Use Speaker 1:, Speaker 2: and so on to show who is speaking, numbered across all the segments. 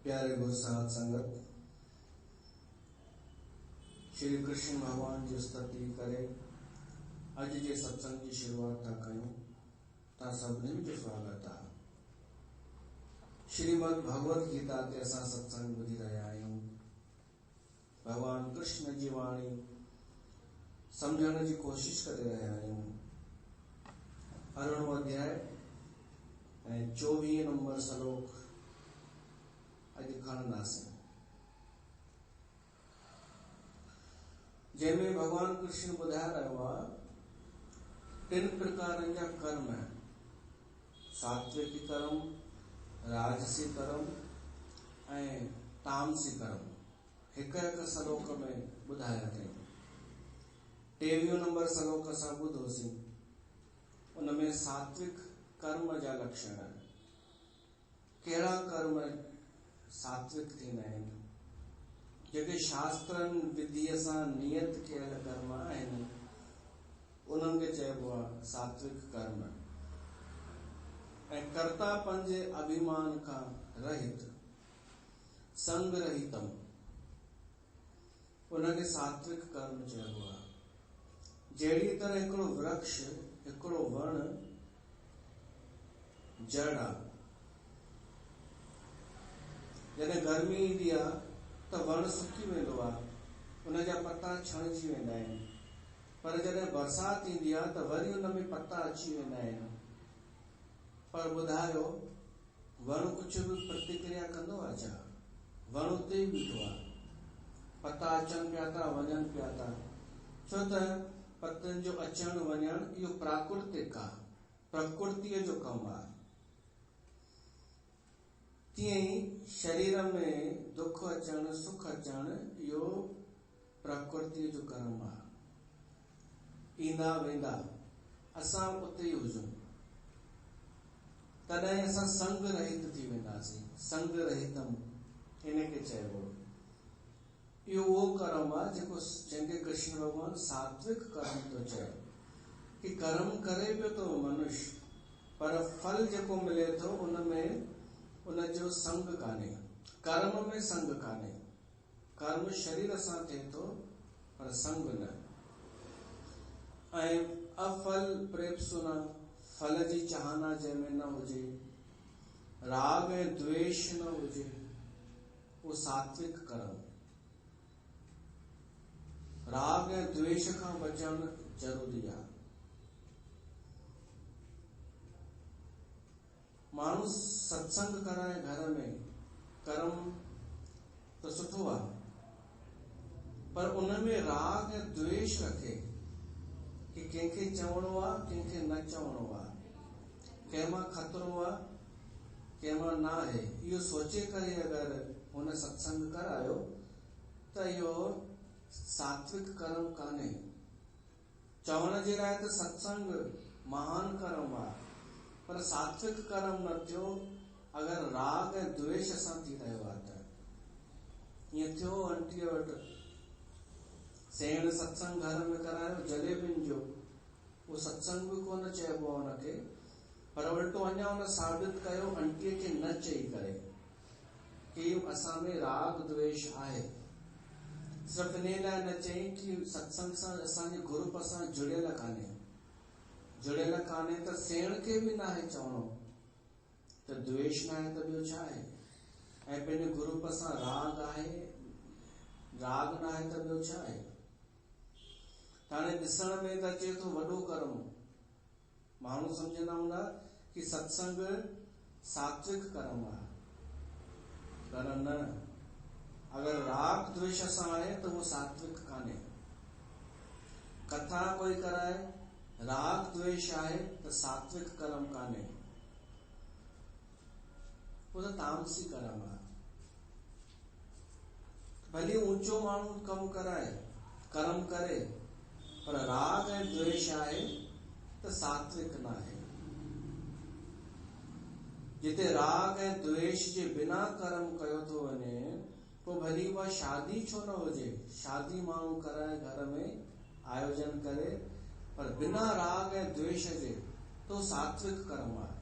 Speaker 1: प्यारे गुरु साध संगत, श्री कृष्ण भगवान जी स्तुति करे। अज जे सत्संग की शुरुआत था कयूं ता सभिनी जो स्वागत है। श्रीमद् भगवत गीता ते असां सत्संग ॿुधी रहिया आहियूं। भगवान कृष्ण जी वाणी समझण जी कोशिश करे रहिया आहियूं। 18 अध्याय ऐं 24 नंबर श्लोक अॼु खणंदासीं, जंहिंमें भगवान कृष्ण ॿुधाए रहियो आहे 3 प्रकारनि जा कर्म: सात्विक कर्म, राजसी कर्म ऐं तामसी कर्म। हिक श्लोक में ॿुधाया अथई। 23 नंबर श्लोक असां ॿुधोसीं। उनमें सात्विक कर्म जा लक्षण, कहिड़ा कर्म सात्विक थींदा आहिनि, जेके शास्त्रनि विधिअ सां नियत कयल कर्म आहिनि, उन्हनि खे चइबो आहे सात्विक कर्म। ऐं कर्तापन जे अभिमान खां रहित, संग रहितम, उनखे सात्विक कर्म चइबो आहे। जहिड़ी तरह हिकिड़ो वृक्ष, हिकिड़ो वण जड़ आहे। जॾहिं गर्मी ईंदी आहे त वण सुकी वेंदो आहे, उनजा पता छणिजी वेंदा आहिनि। पर जॾहिं बरसाति ईंदी आहे त वरी उनमें पता अची वेंदा आहिनि। पर ॿुधायो, वण कुझु बि प्रतिक्रिया कंदो आहे छा? वण उते ई बीठो आहे। पता अचनि पिया था, वञनि पिया था, छो त पतनि जो अचणु वञणु इहो प्राकृतिक आहे, प्रकृतिअ जो कमु आहे। तीअं ई शरीर में दुख अचणु, सुख अचणु, इहो प्रकृतिअ जो कर्म आहे। ईंदा वेंदा, असां उते ई हुजूं, तॾहिं असां संग रहित थी वेंदासीं। संग रहितम इनखे चइबो। इहो उहो कर्म आहे जंहिंखे कृष्ण भगवान सात्विक कर्म थो चए। कि कर्म करे पियो थो मनुष्य, पर फल जेको मिले थो उनमें उनजो संग कान्हे। कर्म में संग कान्हे। कर्म शरीर सां थिए थो, पर संग न। ऐं अफल प्रेप्सुना, फल जी चाहना जंहिंमें न हुजे, राग ऐं द्वेष न हुजे, वो सात्विक कर्म। राग ऐं द्वेष खां बचणु ज़रूरी आहे। माण्हू सत्संग कराए घर में, कर्म त सुठो आहे, पर उनमें राग ऐं द्वेष रखे कि कंहिंखे चवणो आहे, कंहिंखे न चवणो आहे, कंहिंमां खतरो आहे, कंहिंमां न आहे, इहो सोचे करे अगरि हुन सत्संग करायो त इहो सात्विक कर्म कान्हे। चवण जे लाइ त सत्संग महान कर्म आहे, पर सात्विक कर्म न थियो अगरि राग ऐं द्वेष सां थी रहियो आहे त। ईअं थियो आंटीअ वटि सेण सत्संग घर में करायो जलेबियुनि जो, उहो सत्संग बि कोन चइबो आहे हुनखे, पर उल्टो अञा हुन साबित कयो आंटीअ खे न चई करे कि असां में राग द्वेष आहे। सिर्फ़ इन लाइ न चई कि सत्संग सां असांजे ग्रुप सां जुड़ियल कान्हे। जुड़ियल कान्हे त सेण खे बि न आहे चवणो, त द्वेष न आहे त ॿियो छा आहे? ऐं पंहिंजे ग्रुप सां राग आहे, राग न आहे त ॿियो छा आहे? हाणे ॾिसण में त अचे थो वॾो कर्म। माण्हू सम्झंदा हूंदा कि सत्संग सात्विक कर्म आहे, पर न। अगरि राग द्वेष सां आहे त उहो सात्विक कान्हे। कथा कोई कराए, राग द्वेष आहे त सात्विक कर्म कान्हे, वो त तामसी कर्म आहे। भले ऊंचो माण्हू कमु कराए, कर्म करे, पर राग ऐं द्वेष आहे त सात्विक न आहे। जिते राग ऐं द्वेष जे बिना कर्म कयो थो वञे, पोइ भली उहा शादी छो न हुजे। शादी माण्हू कराए घर में आयोजन करे, पर बिना राग ऐं द्वेष जे तो सात्विक कर्म आहे।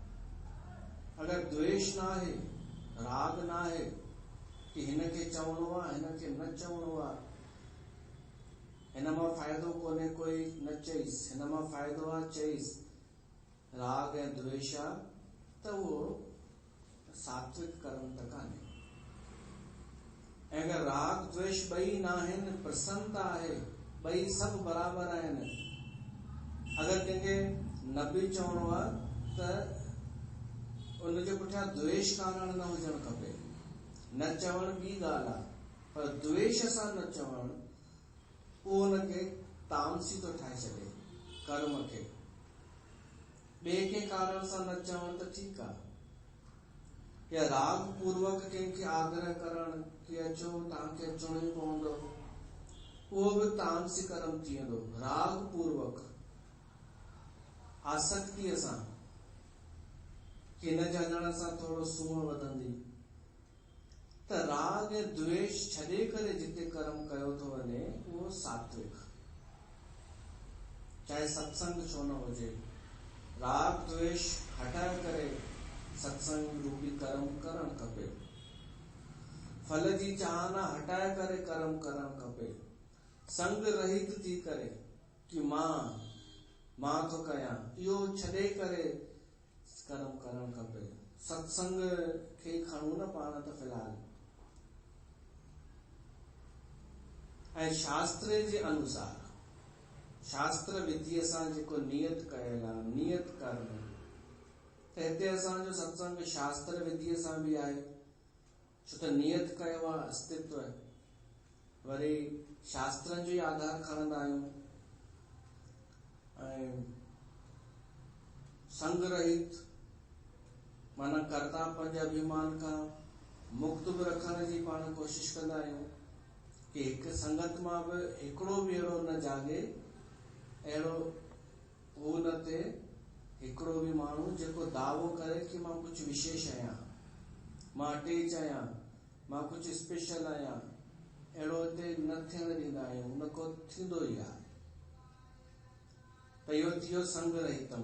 Speaker 1: अगर द्वेष ना है, राग ना है, कि हिनखे चवणो आहे, हिनखे न चवणो आहे, हिन मां फ़ाइदो कोन्हे कोई न चईस, हिन मां फ़ाइदो आहे चईस, राग ऐं द्वेष आहे, त उहो सात्विक कर्म त कान्हे। ऐं अगरि राग द्वेष ॿई न आहिनि, प्रसन्नता आहे, ॿई सभु बराबरि आहिनि, अगरि कंहिंखे न बि चवणो आहे त उनजे पुठियां द्वेष कारण न हुजणु खपे। न चवण ॿी ॻाल्हि आहे, पर द्वेष सां न चवण उहो हुनखे तामसी थो ठाहे छॾे कर्म खे। ॿिए कंहिं कारण सां न चवण त ठीकु आहे, या राग पूर्वक कंहिंखे आग्रह करण कि अचो तव्हांखे अचणो ई पवंदो, उहो बि तामसी कर्म थी वेंदो। राग पूर्वक आसक्तिअ सां कि हिन जे हलण सां थोरो सूंहं वधंदी, त राग ऐं द्वेष छॾे करे जिते कर्म कयो थो वञे उहो सात्विक। चाहे सत्संग छो न हुजे, राग द्वेष हटाए करे सत्संग रूपी कर्म करणु खपे। फल जी चाहना हटाए करे कर्म करणु खपे। संग रहित थी करे कि मां थो कयां, इहो छॾे करे कर्म करणु खपे। सत्संग खे खणूं न पाण त फ़िलहाल। ऐं शास्त्र जे अनुसार, शास्त्र विधिअ सां जेको नियत कयल आहे, नियत कर्म, त हिते असांजो सत्संग शास्त्र विधिअ सां बि आहे, छो त नियत कयो आहे अस्तित्व। वरी शास्त्रनि जो ई आधार खणंदा आहियूं। ऐं संग रहित माना कर्तापन जे अभिमान खां मुक्त बि रखण जी पाण कोशिश कंदा आहियूं कि हिकु संगत मां बि हिकिड़ो बि अहिड़ो न जागे, अहिड़ो हू न थिए हिकिड़ो बि माण्हू जेको दावो करे कि मां कुझु विशेष आहियां, मां अटैच आहियां, मां कुझु स्पेशल आहियां, अहिड़ो हिते न थियण ॾींदा आहियूं, न को थींदो ई आहे। त इहो थियो संग रहितम।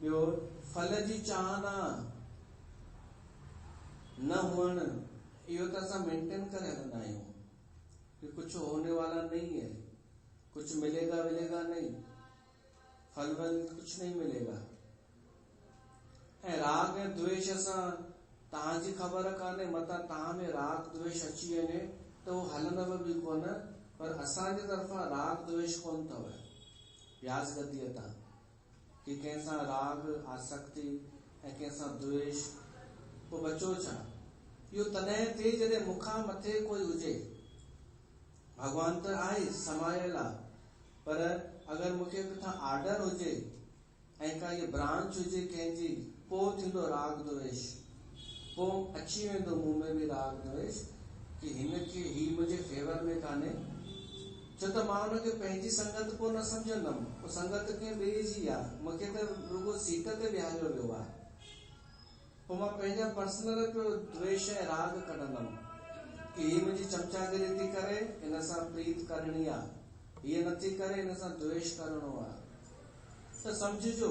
Speaker 1: ॿियो, फल जी चाहना न हुअण, इहो त असां मेंटेन करे हलंदा आहियूं कि कुछ होने वाला नहीं है, कुछ मिलेगा मिलेगा नहीं, फल वल कुछ नहीं मिलेगा। ऐं राग ऐं द्वेष सां तव्हांजी ख़बर कान्हे, मतां तव्हां में राग द्वेष अची वञे त उहो हलंदव बि कोन, पर असांजे तरफ़ां राग द्वेष कोन अथव व्यास गतिअ तां कि कंहिंसां राग आसक्ति ऐं कंहिंसां द्वेष, पोइ बचो छा? इहो तॾहिं थिए जॾहिं मूंखां मथे कोई हुजे। भगवान त आहे समायल आहे, पर अगरि मूंखे किथां आर्डर हुजे ऐं का इहा ब्रांच हुजे कंहिंजी, पोइ थींदो राग द्वेष, पोइ अची वेंदो मूं में बि राग द्वेष कि हिनखे ही मुंहिंजे फेवर में कान्हे, छो त मां हुनखे पंहिंजी संगत पोइ न सम्झंदमि, पोइ संगत कंहिं ॿिए जी आहे, मूंखे त रुगो सीट ते विहारियो वियो आहे, पोइ मां पंहिंजा पर्सनल द्वेष ऐं राग कढंदमि कि हीअ मुंहिंजी चमचागिरी थी करे, हिन सां प्रीत करणी आहे, हीअ नथी करे, हिन सां द्वेष करणो आहे। त सम्झिजो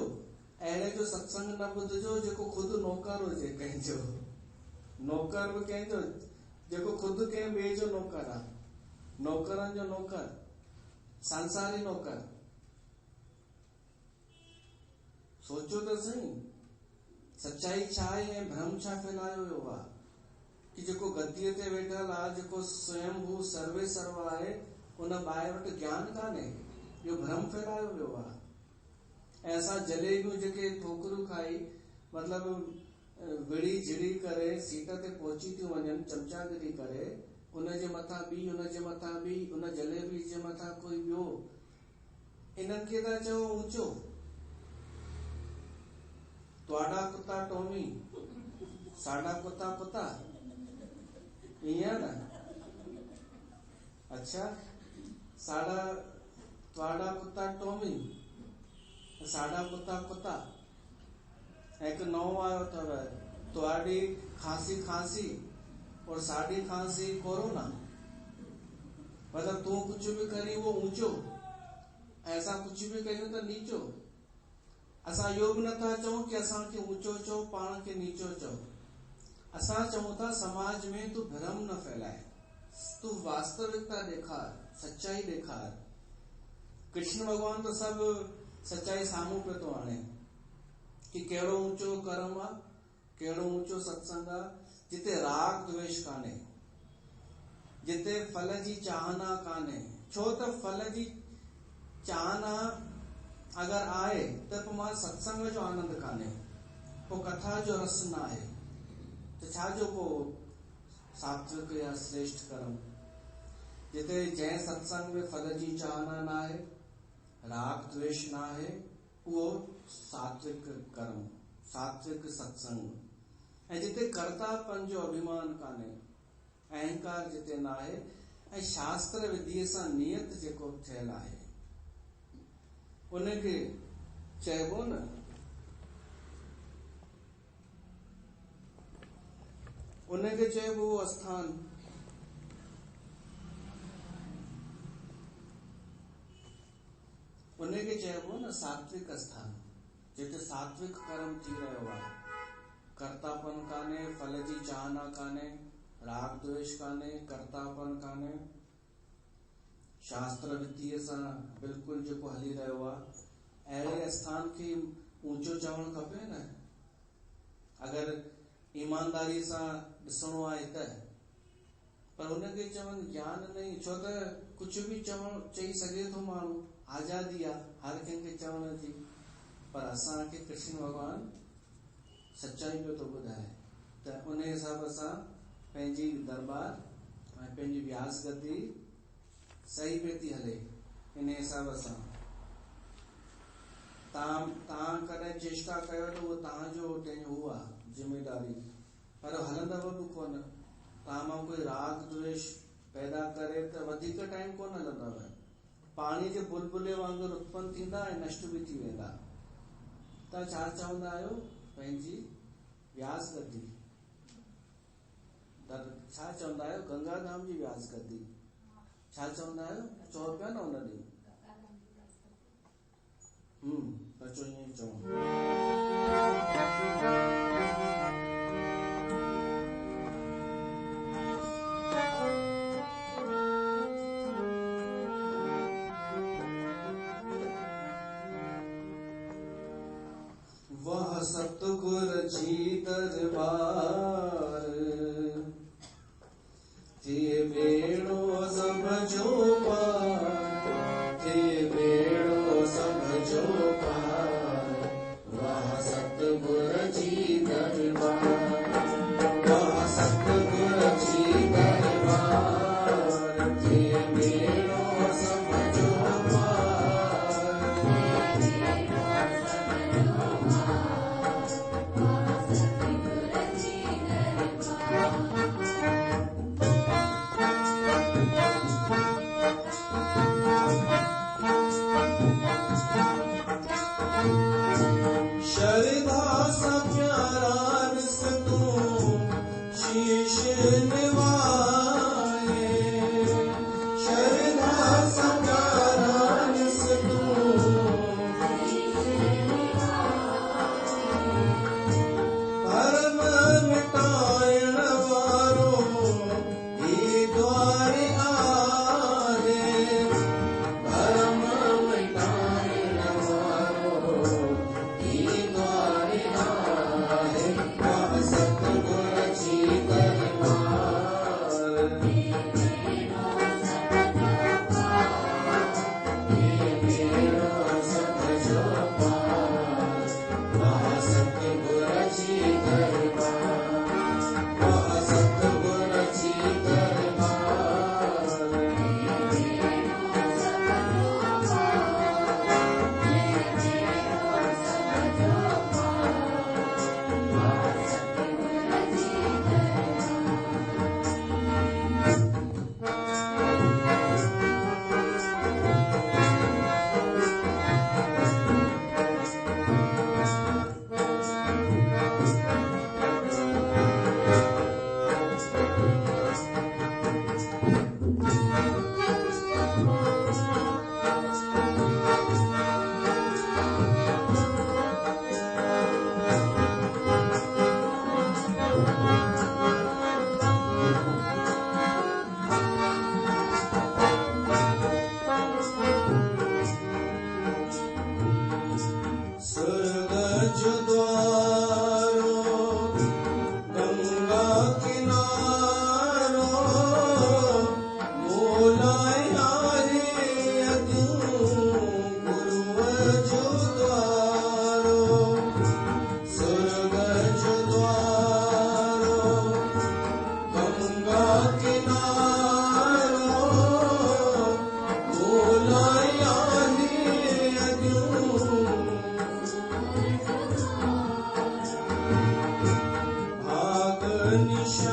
Speaker 1: अहिड़े जो सत्संग न ॿुधजो जेको ख़ुदि नौकर हुजे कंहिंजो, नौकर बि कंहिंजो जेको ख़ुदि कंहिं ॿिए जो नौकर आहे, नौकरनि जो नौकर, संसारी नौकर। सोचो त सही, सच्चाई छा आहे ऐं भ्रम छा फैलायो वियो आहे कि जेको गद्दीअ ते वेठल आहे, जेको स्वयंभू सर्वे सर्व आहे, उन ॿाहिरि वटि ज्ञान कान्हे, इहो भ्रम फैलायो वियो आहे। ऐं असां जलेबियूं जेके ठोकरूं खाई, मतिलबु विड़ी झिड़ी करे सीट ते पहुची थियूं वञनि चमचागिरी करे, उनजे मथां ॿी, उनजे मथां ॿी, उन जलेबी जे मथां कोई ॿियो, इन्हनि खे था चओ ऊंचो। त्वाडा कुत्ता टोमी, साडा कुत्ता कुत्ता, ईअं न? अच्छा, त्वाडा कुत्ता टोमी, साडा कुत्ता कुत्ता। हिकु नओं आयो अथव, त्वाडी खांसी और साडी खांसी कोरोना। मतलब तूं कुछ भी करी वो ऊंचो, ऐसा कुछ भी कयूं त नीचो। असां इहो बि नथा चऊं कि असांखे ऊंचो चओ, पाण खे नीचो चओ। असां चऊं था समाज में तू भ्रम न फैलाए, तू वास्तविकता ॾेखार, सच्चाई ॾेखार। कृष्ण भगवान तो सब सच्चाई साम्हूं पियो थो आणे कि कहिड़ो ऊंचो कर्म आहे, कहिड़ो ऊंचो सत्संग आहे जिते राग द्वेष कान्हे, जिते फल जी चाहना कान्हे। छो त फल जी चाहना अगर आए त पोइ मां सत्संग जो आनंद कान्हे, पोइ कथा जो रस न आहे, त छा जो पोइ सात्विक या श्रेष्ठ कर्म। जिते जंहिं सत्संग में फल जी चाहना न आहे, राग द्वेष न आहे, उहो सात्विक कर्म, सात्विक सत्संग। ऐं जिते कर्तापन जो अभिमान कान्हे, अहंकार जिते न आहे, ऐं शास्त्र विधीअ सां नियत जेको थियल आहे, उनखे चइबो न उनखे चइबो आस्थान। उनखे चइबो न सात्विक आस्थान, जिते सात्विक कर्म थी रहियो आहे। कर्तापन कान्हे, फल जी चाहना कान्हे, राग द्वेष कान्हे, कर्तापन कान्हे, शास्त्र विधीअ सां बिल्कुल जेको हली रहियो आहे। अहिड़े स्थान खे ऊंचो चवणु खपे न। अगर ईमानदारी सां ॾिसणो आहे त, पर हुनखे चवनि ज्ञान नहीं। छो त कुछ भी चई सघे थो माण्हू, आज़ादी आहे हर कंहिंखे चवण जी। पर असांखे कृष्ण भगवान सच्चाई पियो थो ॿुधाए, त उन हिसाब सां पंहिंजी दरबार ऐं पंहिंजी व्यास गद्दी सही पे थी हले। इन हिसाब सां तव्हां कॾहिं चेष्टा कयो त उहो तव्हांजो हू आहे जिम्मेदारी, पर हलंदव बि कोन। तव्हां मां कोई राग द्वेष पैदा करे त वधीक टाइम कोन हलंदव। पाणी जे बुलबुले वांगुरु उत्पन्न थींदा ऐं नष्ट बि थी वेंदा। तव्हां छा चवंदा आहियो? पंहिंजी व्यास गद्दी। छा चवंदा आहियो? गंगा धाम जी व्यास गद्दी। छा चवंदा आहियो? चओ पिया न उन ॾींहुं। बचो ईअं ई चऊं। वह सतगुर जी दरबार थे बेड़ो समझो पार, थे बेड़ो समझो पार। वह सतगुर जी दरबार, वह सतगुर जी दरबार थे बेड़ो समझो पार। श्रद्धा सा प्यारा रस तू शीश निवाए, श्रद्धा सा प्यारा रस तू भरम मिटाइण वारो ही द्वार आहे। भरम मिटाइण वारो ही द्वार आहे। वह सतगुर जी दरबार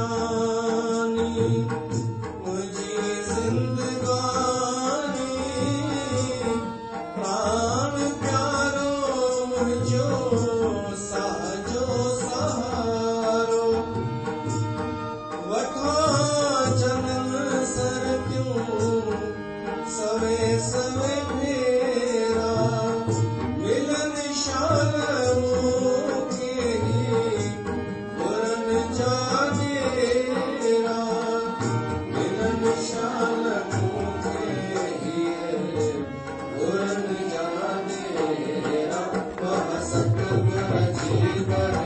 Speaker 1: जानी मुझी जिंदगानी प्राण प्यारो मुझो साजो सहारो वठा चलन सर क्यों सवे सवे फेरा मिलन शान मुखे पुरन जागेरा मिलन शान मुखे पुरन जागेरा वह सतगुर जीवन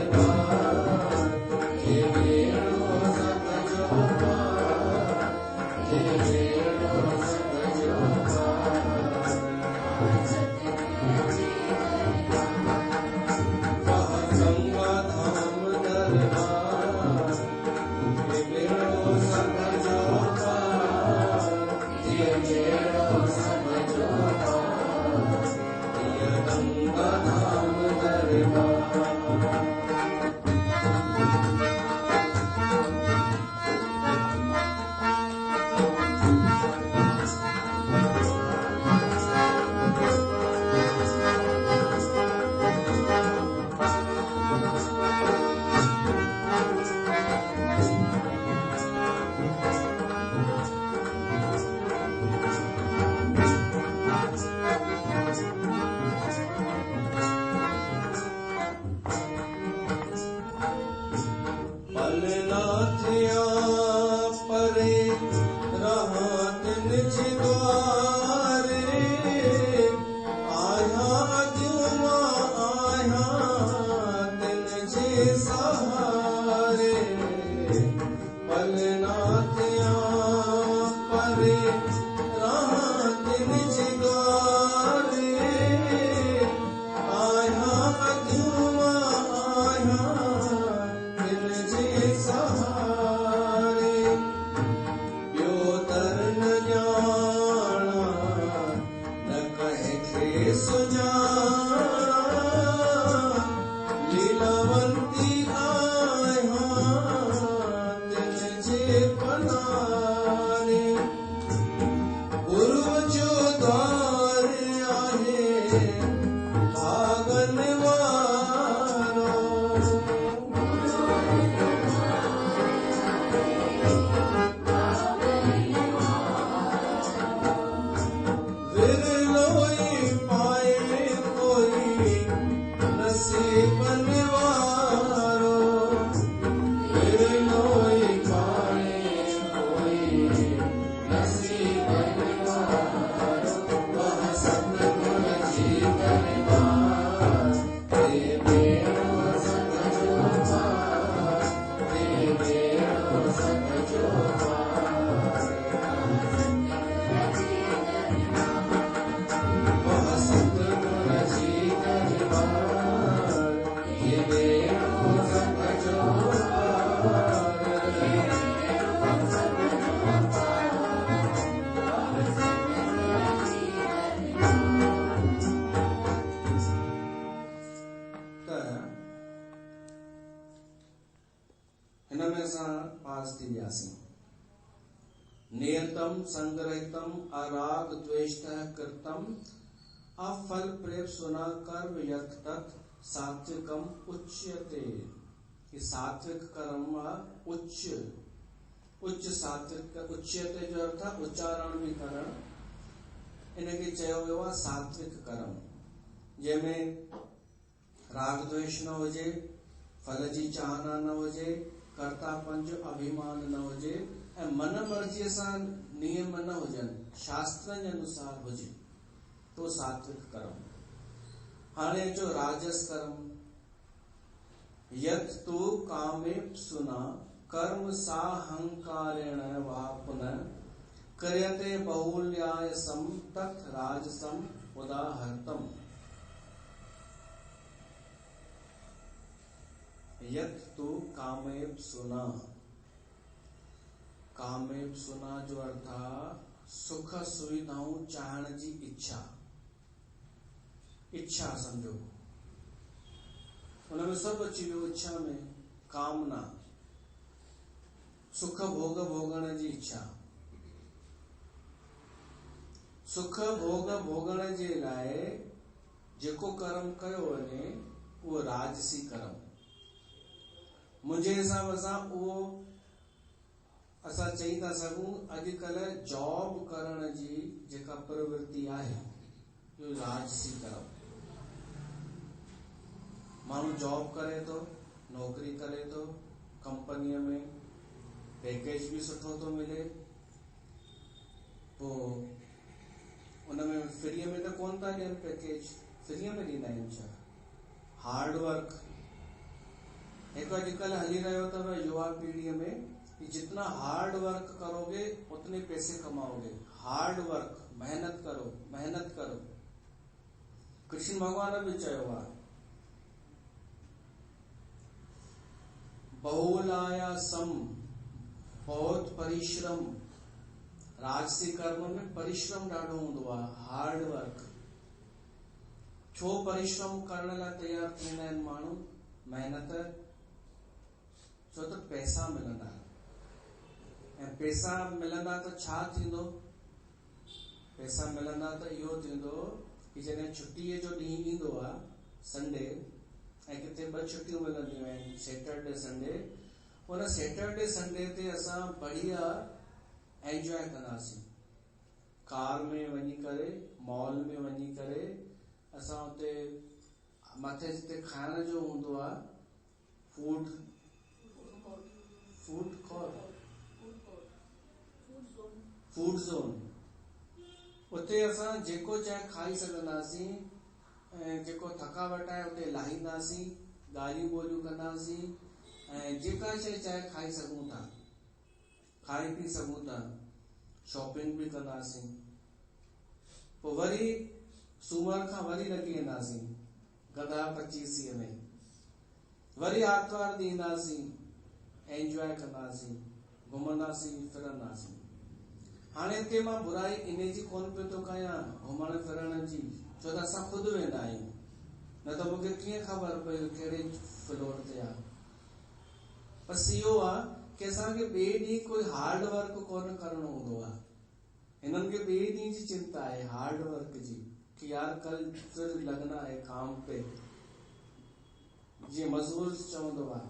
Speaker 1: नियतम संग्रहितम अराग द्वेष्टः कृतम अफल प्रेम सुना कर्म यत तत् सात्विकम उच्यते। कि सात्विक कर्म उच्च सात्विक उच्यते जो अर्थ उच्चारण भी करण इनके चयो वियो आहे सात्विक कर्म जंहिंमें राग द्वेष न हुजे, फल जी चाहना न हुजे, कर्तापन जो अभिमान न हुजे ऐं मन मर्जीअ सां नियम न हुजनि, शास्त्रनि जे अनुसार हुजे तो सात्विक कर्म। हाणे जो राजस कर्म यत् तु कामेप्सुना कर्म साहंकारेण वा पुनः क्रियते बहुल्यायसं तत् राजसं उदाहर्तम्। यत् तु कामेप्सुना, कामेप्सुना जो अर्थ सुख सुविधाऊं चाहण जी इच्छा, इच्छा समझो उनमें सब अची वियो। इच्छा में कामना सुख भोग भोगण जी इच्छा। सुख भोग भोगण जे लाइ जेको कर्म कयो वञे उहो राजसी कर्म। मुंहिंजे हिसाब सां उहो असां चई था सघूं अॼुकल्ह जॉब करण जी जेका प्रवृत्ति आहे इहो राजसी कर्म। माण्हू जॉब करे थो, नौकरी करे थो, कंपनीअ में पैकेज भी सुठो थो मिले, पोइ उनमें फ्रीअ में त कोन था ॾियनि पैकेज, फ्रीअ में ॾींदा आहिनि छा? हार्ड वर्क हिकु अॼुकल्ह हली रहियो अथव युवा पीढ़ीअ में कि जितना हार्ड वर्क करोगे उतने पैसे कमाओगे। हार्ड वर्क, मेहनत करो, मेहनत करो। कृष्ण भगवान भी चयो आहे बहुलायासम, बहुत परिश्रम। राजसी कर्म में परिश्रम ॾाढो हूंदो आहे, हार्ड वर्क। छो परिश्रम करण लाइ तैयार थींदा आहिनि माण्हू, मेहनत? छो त पैसा मिलंदा, ऐं पैसा मिलंदा त छा थींदो? पैसा मिलंदा त इहो थींदो कि जॾहिं छुट्टीअ जो ॾींहुं ईंदो आहे, संडे, ऐं किथे 2 छुट्टियूं मिलंदियूं आहिनि, सैटरडे संडे। उन सैटरडे संडे ते असां बढ़िया एंजॉय कंदासीं। कार में वञी करे, मॉल में वञी करे, असां उते मथे जिते खाइण जो हूंदो आहे, फूड ज़ोन, उते असां जेको चाहे खाई सघंदासीं, ऐं जेको थकावट आहे उते लाहींदासीं, ॻाल्हियूं ॿोलियूं कंदासीं, ऐं जेका शइ चाहे खाई सघूं था, खाई पी सघूं था, शॉपिंग भी कंदासीं। पोइ वरी सूमर खां वरी लॻी वेंदासीं गधा 25 में, वरी आर्तवार ॾींहुं ईंदासीं, एंजॉय कंदासीं, घुमंदासीं फिरंदासीं। हाणे हिते मां बुराई इन जी कोन पियो थो कयां घुमण फिरण जी, छो त असां खुदि वेंदा आहियूं, न त मूंखे कीअं ख़बर पई कहिड़े फ्लोर ते आहे। बस इहो आहे कि असांखे ॿिए ॾींहुं कोई हार्ड वर्क कोन करणो हूंदो आहे। हिननि खे ॿिए ॾींहुं जी चिंता आहे, हार्ड वर्क जी, कि यार कल फिर लगना है काम पे। जीअं मजदूर चवंदो आहे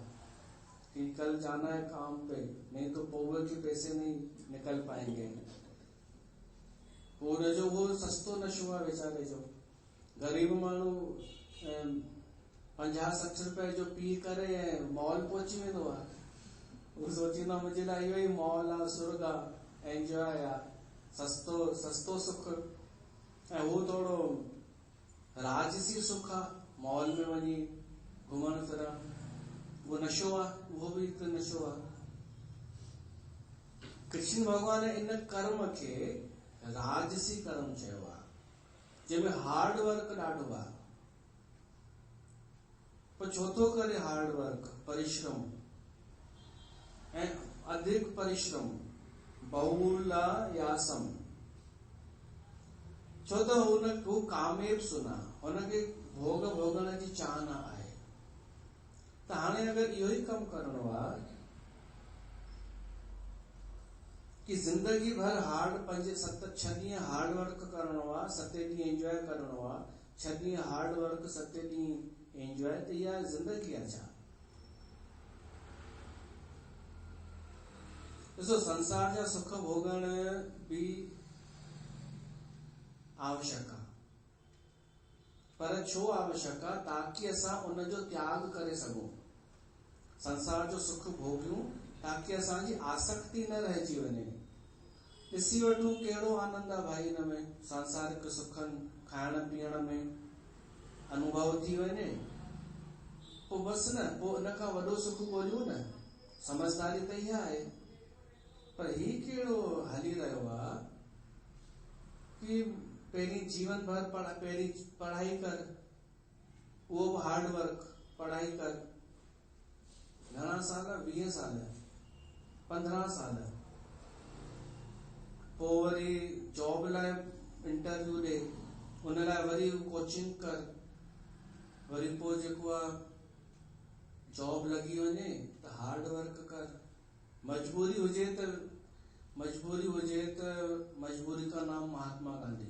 Speaker 1: कि कल जाना है काम पे, नहीं तो पौवे के पैसे नहीं निकल पाएंगे। पोइ जो वो सस्तो नशो आहे वेचारे जो। गरीब माण्हू 50-60 रुपए जो पी करे ऐं मॉल पहुची वेंदो आहे। वो सोचींदो मुंहिंजे लाइ इहो ई मॉल आहे, स्वर्ग आहे, एंजॉय आहे, सस्तो सुख। ऐं वो थोड़ो राजसी सुख आहे, मॉल में वञी घुमण फिरण, वो नशो आहे, उहो भी हिकु नशो आहे। कृष्ण भगवान इन कर्म खे राजसी कर्म चयो आहे, जंहिंमें हार्ड वर्क ॾाढो आहे। पर छो थो करे हार्ड वर्क, परिश्रम ऐं अधिक परिश्रम, बहुलायासम? छो त हू कामयाब सुना, हुनखे भोग भोगण जी चाहना आहे। त हाणे अगरि इहो ई कमु करणो आहे कि जिंदगी भर हार्ड 5-7-6 ॾींहं हार्ड वर्क करणो आहे, 7 ॾींहं एंजॉय करणो आहे, 6 ॾींहं हार्ड वर्क, 7 ॾींहं एंजॉय, त इहा ज़िंदगी आहे छा? ॾिसो, संसार जा सुख भोगण भी आवश्यक आहे, पर छो आवश्यक आहे? ताकि असां उनजो त्याग करे सघूं। संसार जो सुख भोगियूं ताकि असांजी आसक्ति न रहिजी वञे। ॾिसी वठूं कहिड़ो आनंद आहे भाई हिन में, सांसारिक सुखनि, खाइण पीअण में अनुभव थी वञे, पोइ बस न, पोइ इन खां वॾो सुख ॻोल्हियूं न। समझदारी त इहा आहे। पर ही कहिड़ो हली रहियो आहे कि पहिरीं जीवन भर पहिरीं पढ़ाई कर, उहो बि हार्ड वर्क, पढ़ाई कर, घणा साल, 20 साल, 15 साल, पोइ वरी जॉब लाइ इंटरव्यू ॾे, उन लाइ वरी कोचिंग कर, वरी पोइ जेको आहे जॉब लॻी वञे त हार्ड वर्क कर, मजबूरी हुजे त मजबूरी का नाम महात्मा गांधी।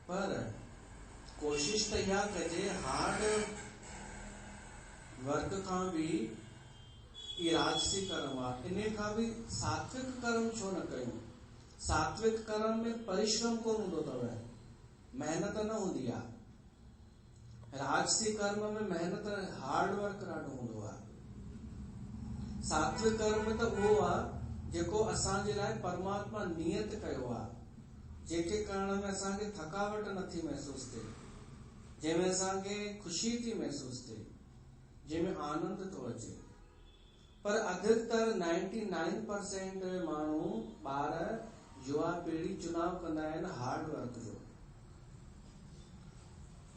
Speaker 1: पर कोशिश त इहा कजे हार्ड वर्क खां भी ये राजसी कर्म आहे, इन खां भी सात्विक कर्म छो न कयूं? सात्विक कर्म में परिश्रम कोन हूंदो अथव, मेहनत न हूंदी आहे। राजसी कर्म में मेहनत हार्ड वर्क ॾाढो हूंदो आहे। सात्विक कर्म में त उहो आहे जेको असांजे लाइ परमात्मा नियत कयो आहे, जेके करण में असांखे थकावट नथी महसूस थिए, जंहिंमें असांखे ख़ुशी थी महसूस थिए, जंहिंमें आनंद थो अचे। पर अधिकतर 99% माण्हू ॿार युवा पीढ़ी चुनाव कंदा आहिनि हार्ड वर्क जो।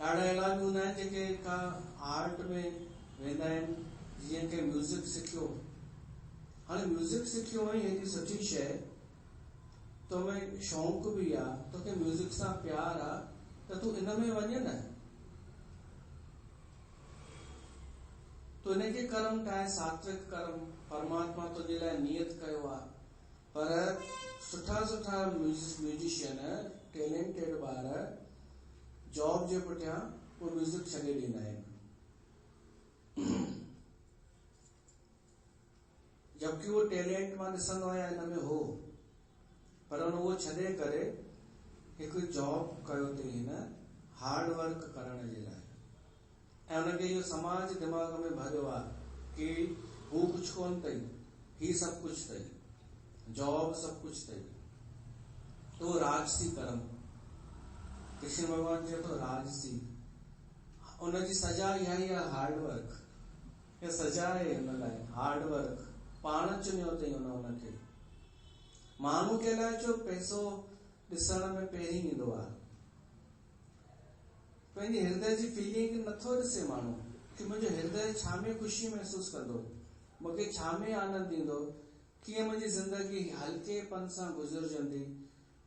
Speaker 1: ॾाढा अहिड़ा बि हूंदा आहिनि जेके का आर्ट में वेंदा आहिनि, जीअं कि म्यूज़िक सिखियो। हाणे म्यूज़िक सिखियो ऐं हेॾी सुठी शइ, तोमें शौक़ बि आहे, तोखे म्यूज़िक सां प्यार आहे, त तूं इन में वञ न, तो इनके कर्म ठाहे सात्विक कर्म। परमात्मा तुंहिंजे लाइ नियत कयो आहे। पर सुठा म्यूजिशियन टैलेंटेड ॿार जॉब जे पुठियां वो म्यूजिक छॾे ॾींदा आहिनि, जबकि वो टैलेंट मां ॾिसंदो आहियां हिन में हो, पर उहो छॾे करे हिकु जॉब कयो अथई हिन हार्ड वर्क करण जे लाइ। ऐं उनखे इहो समाज दिमाग़ में भरियो आहे कि हू कुछ कोन अथई, ही सब कुछ अथई, जॉब सब कुछ अथई। तो राजसी कर्म, कृष्ण भगवान चए तो राजसी, उनजी सजा इहा ई आहे हार्ड वर्क। इहा सजा आहे हुन लाइ हार्ड वर्क, पाण चुनियो अथई उनखे। माण्हू के लाइ छो पैसो ॾिसण में पहिरीं ईंदो आहे, पंहिंजे हृदय जी फीलिंग नथो ॾिसे माण्हू कि मुंहिंजो हृदय छा में ख़ुशी महसूस कंदो, मूंखे छा में आनंद ईंदो, कीअं मुंहिंजी ज़िंदगी हल्केपन सां गुज़रजंदी,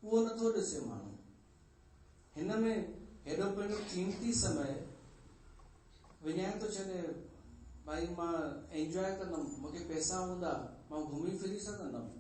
Speaker 1: उहो नथो ॾिसे माण्हू। हिन में हेॾो पंहिंजो कीमती समय विञाए थो छॾे। भाई मां एंजॉय कंदुमि, मूंखे पैसा हूंदा मां घुमी फिरी सघंदुमि।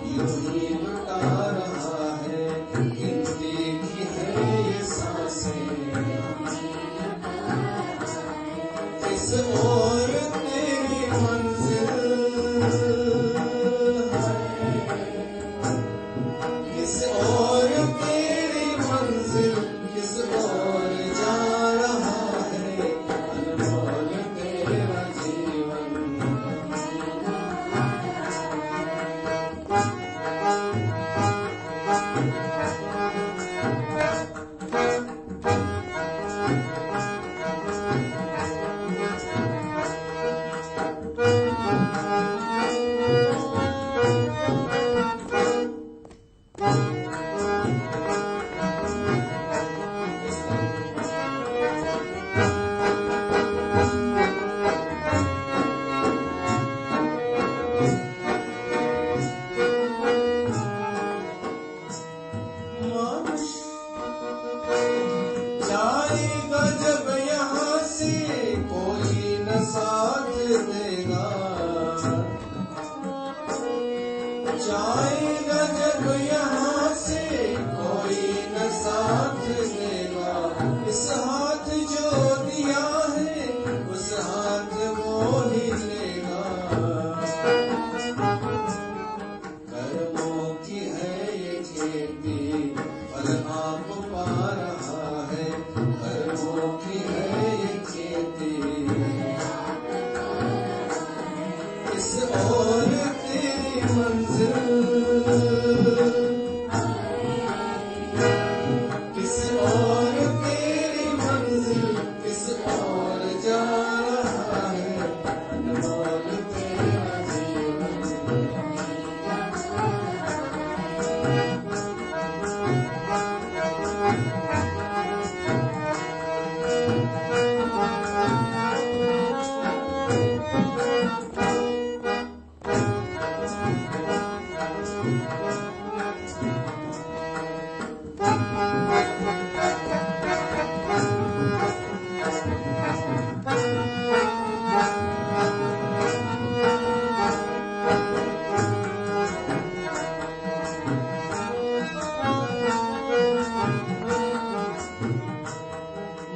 Speaker 2: यूं ही लुटा रहा है।
Speaker 1: और तेरी मंजिल किस और जा रहा है, अनमोल तेरा जीवन। जाएगा जब यहाँ से कोई न साथ देगा, जाएगा जब यहाँ से कोई न साथ देगा। इस हाथ जो दिया है उस हाथ वो ही लेगा। कर्मों की है ये खेती फल आप पा रहा है, कर्मों की है ये खेती। इस और तेरी मंजिल किस और तेरी मंजिल किस और जा रहा है, अनमोल तेरा जीवन।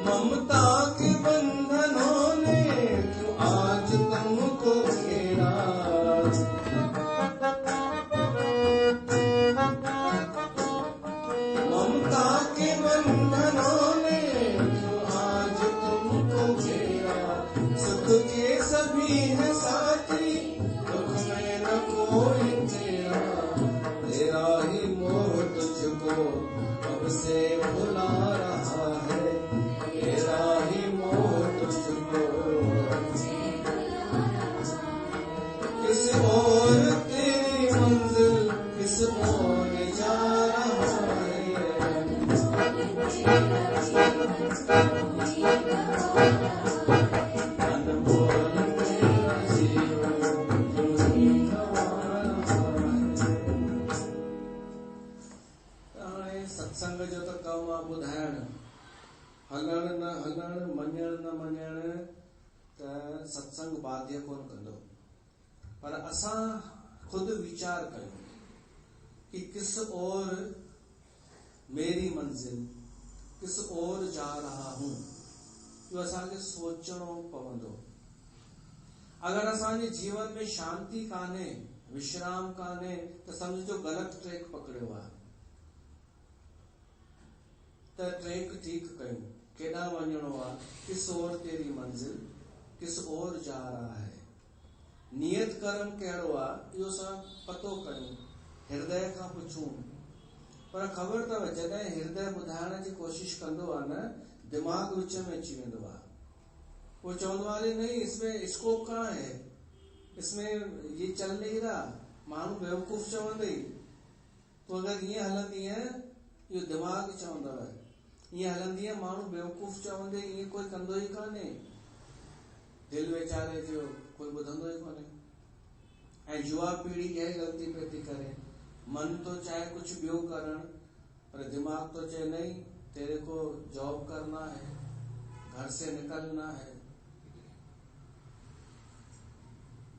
Speaker 1: ममता के बंधनों ने क्यों आज तुमको घेरा, ममता के बंधनों ने क्यों आज तुमको घेरा। सुख के सभी है साथी दुख में न कोई तेरा, तेरा ही मोह तुझको अब से भुला रहा है, तेरा ही मोह तुझको। किस और तेरी मंजिल किस और जा रहा है, अनमोल तेरा जीवन जो ही गवा रहा है। सत्संग जो तो कम आहे ॿुधाइण, हलण न हलण, मञण न मञण, त सत्संग बाध्य कोन कंदो। पर असां खुद विचार कयूं कि किस और मेरी मंजिल किस और जा रहा हूं, इहो असांखे सोचणो पवंदो। अगर असांजे जीवन में शांती कान्हे, विश्राम कान्हे, त समझो ग़लति ट्रैक पकड़ियो आहे। त ट्रैक ठीक कयूं, केॾां वञिणो आहे, किस और तेरी मंजिल किस और जा रहा है। नियत कर्म कहिड़ो आहे इहो असां पतो कयूं, हृदय खां पुछूं। पर ख़बर अथव जॾहिं हृदय ॿुधाइण जी कोशिश कंदो आहे न, दिमाग़ विच में अची वेंदो आहे। वो चवंदो आहे नहीं इसमें स्कोप कहाँ है, इसमें ये चल नहीं रहा, माण्हू बेवकूफ़ चवंदई। तो अगर ईअं हलंदीअ, इहो दिमाग़ चवंदव, ईअं हलंदीअ माण्हू बेवकूफ़ चवंदे, ईअं कोई कंदो ई कान्हे। दिल वेचारे जो कोई ॿुधंदो ई कोन्हे। ऐं युवा पीढ़ी इहा ग़लती पई थी करे। मन तो चाहे कुछ ॿियो करण, पर दिमाग तो चाहे नहीं तेरे को जॉब करना है, घर से निकलना है।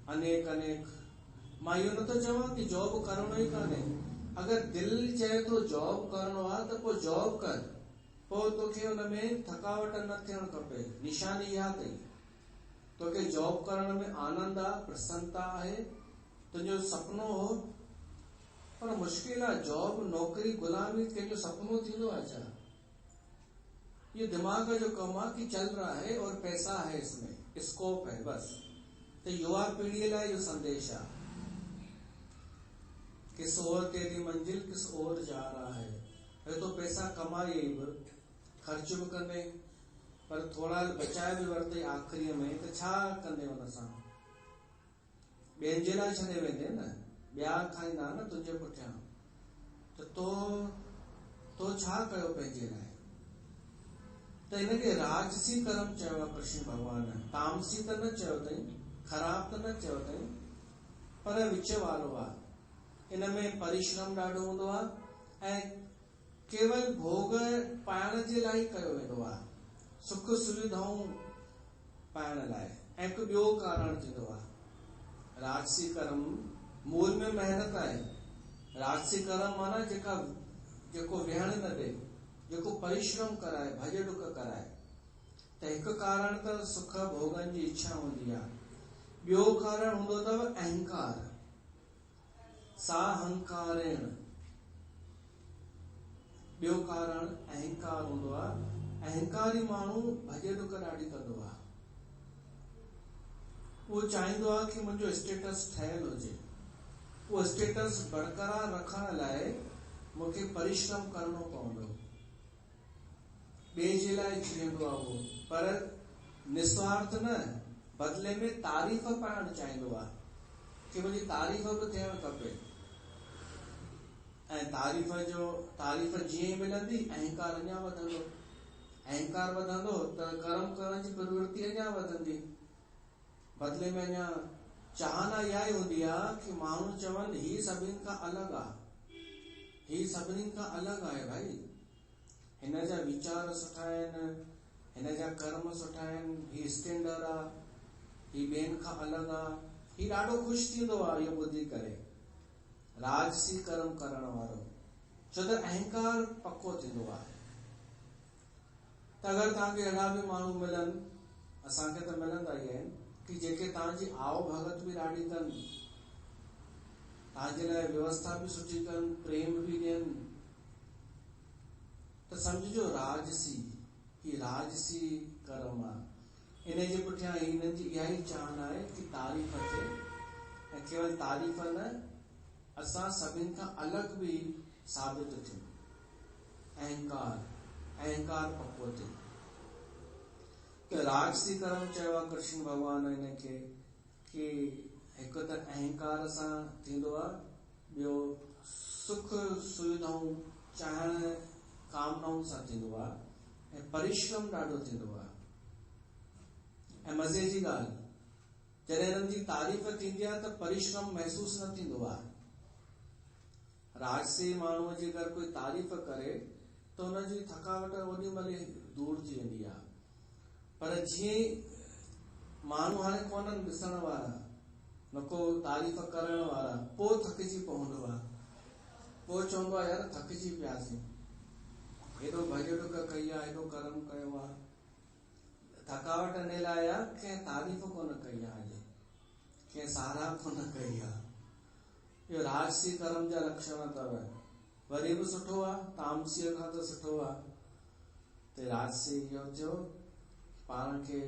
Speaker 1: अनेक अनेक मां इहो नथो चवां कि जॉब करणो ई कान्हे। अगर दिल चए तो जॉब करणो आहे त पोइ जॉब कर, पोइ तोखे हुन में थकावट न थियणु खपे। निशानी इहा अथई, तोखे जॉब करण में आनंद आहे, प्रसन्नता आहे। तुंहिंजो सपनो हो पर मुश्किल आहे। जॉब नौकरी गुलामी कंहिंजो सपनो थींदो आहे छा? ये दिमाग जो कम आहे कि चल रहा है और पैसा है, इसमें स्कोप है बस। तो युवा पीढ़ी लाइ जो संदेश आहे, किस ओर तेरी मंजिल किस ओर जा रहा है। ये तो पैसा कमाए भी खर्च भी कंदे, पर थोड़ा बचाए भी वरते आखिरी में, तो छा कंदे उन सां? ॿियनि जे लाइ छॾे वेंदे न, ॿिया खाईंदा न तुंहिंजे पुठियां, त तो छा कयो पंहिंजे लाइ? त हिनखे राजसी कर्म चयो आहे कृष्ण भगवान। तामसी त न चयो अथई, ख़राब त न चयो अथई, पर विच वारो आहे। इन में परिश्रम ॾाढो हूंदो आहे ऐं केवल भोग पाइण जे लाइ कयो वेंदो आहे, सुख सुविधाऊं पाइण लाइ। ऐं हिकु ॿियो कारण थींदो आहे, राजसी कर्म मूल में मेहनत आहे। राजसी कर्म माना जेको विहण न ॾे, जेको परिश्रम कराए, भॼ डुक कराए। त हिकु कारण त सुख भोगनि जी इच्छा हूंदी आहे। ॿियो कारण हूंदो अथव अहंकार, साहंकारेण। ॿियो कारण अहंकार हूंदो आहे। अहंकारी माण्हू भॼ डुक ॾाढी कंदो आहे। वो चाहींदो आहे कि मुंहिंजो स्टेटस ठहियल हुजे। वो स्टेटस बरक़रार रखण लाइ मूंखे परिश्रम करणो पवंदो। ॿिए जे लाइ जीअंदो आहे वो, पर निस्वार्थ न, बदले में तारीफ़ पाइण चाहींदो आहे कि मुंहिंजी तारीफ़ बि थियणु खपे। ऐं तारीफ़ जीअं ई मिलंदी, अहंकार अञा वधंदो। अहंकार वधंदो त कर्म करण जी प्रवृत्ति अञा वधंदी। बदले में अञा चाहना इहा ई हूंदी आहे कि माण्हू चवनि ही सभिनी खां अलॻि आहे, ही सभिनी खां अलॻि आहे भाई, हिन जा वीचार सुठा आहिनि, हिन जा कर्म सुठा आहिनि, ही स्टैंडर्ड आहे, ही ॿियनि खां अलॻि आहे। ही ॾाढो ख़ुशि थींदो आहे इहो ॿुधी करे, राजसी कर्म करण वारो, छो त अहंकार पको थींदो आहे। त अगरि तव्हांखे अहिड़ा बि माण्हू मिलनि, असांखे त मिलंदा ई आहिनि, कि जेके तव्हांजी आओ भगत बि ॾाढी कनि, तव्हांजे लाइ व्यवस्था बि सुठी कनि, प्रेम बि ॾियनि, त सम्झिजो ही राजसी कर्म आहे। इन जे पुठियां हिननि जी इहा ई चाहना आहे कि तारीफ़ थिए, ऐं केवल तारीफ़ न, असां सभिनि खां अलॻि बि साबित थियूं। अहंकार पको थिए। त राजसी कर्म चयो आहे कृष्ण भगवान हिनखे कि हिकु त अहंकार सां थींदो आहे, ॿियो सुख सुविधाऊं चाहण कामनाउनि सां थींदो आहे, ऐं परिश्रम ॾाढो थींदो आहे। ऐं मज़े जी ॻाल्हि, जॾहिं हिननि जी तारीफ़ थींदी आहे त परिश्रम महसूस न थींदो आहे। राजसी माण्हूअ जी अगरि कोई तारीफ़ करे त हुनजी थकावट ओॾी महिल दूर थी वेंदी आहे। पर जीअं माण्हू हाणे कोन्हनि ॾिसण वारा, न को तारीफ़ करण वारा, पोइ थकिजी पवंदो आहे, पोइ चवंदो आहे यार थकिजी पियासीं, हेॾो भॼ डुक कई आहे, हेॾो कर्म कयो आहे, थकावट इन लाइ आहे कंहिं तारीफ़ कोन कई आहे, कंहिं साराह कोन कई आहे। इहो राजसी कर्म जा लक्षण अथव। वरी बि सुठो आहे, तामसीअ खां त सुठो आहे। त राजसी इहो थियो, पाण खे